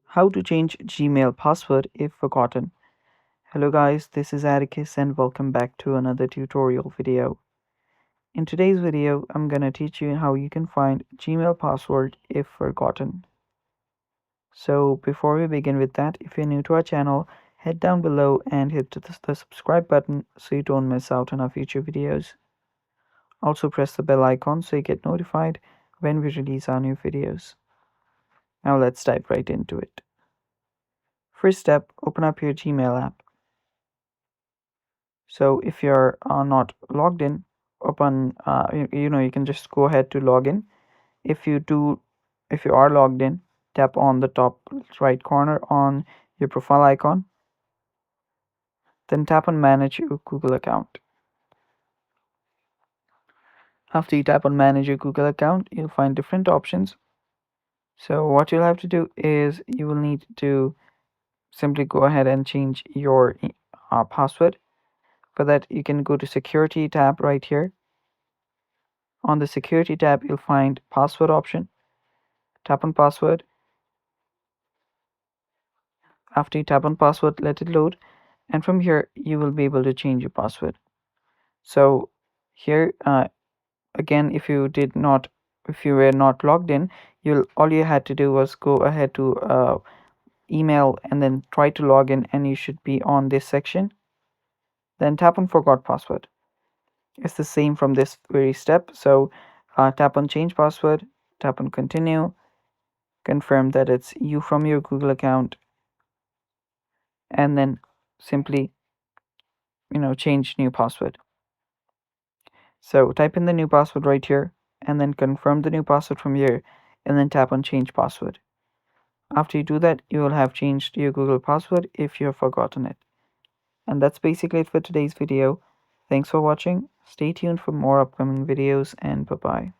How to change Gmail password if forgotten. Hello guys, this is Atticus and welcome back to another tutorial video. In today's video, I'm gonna teach you how you can find Gmail password if forgotten. So before we begin with that, if you're new to our channel, head down below and hit the subscribe button so you don't miss out on our future videos. Also press the bell icon so you get notified when we release our new videos. Now let's dive right into it. First step, open up your Gmail app. So if you're not logged in, you can just go ahead to log in. If you are logged in, tap on the top right corner on your profile icon, then tap on manage your Google account. After you tap on manage your Google account, you'll find different options. So what you'll have to do is you will need to simply go ahead and change your password. For that, you can go to security tab right here. On the security tab, you'll find password option. Tap on password. After you tap on password, let it load, and from here you will be able to change your password. So here again, if you were not logged in, all you had to do was go ahead to email and then try to log in, and you should be on this section. Then tap on forgot password. It's the same from this very step. So tap on change password, tap on continue, confirm that it's you from your Google account, and then simply change new password. So type in the new password right here and then confirm the new password from here and then tap on change password. After you do that, you will have changed your Google password if you have forgotten it. And that's basically it for today's video. Thanks for watching. Stay tuned for more upcoming videos and bye bye.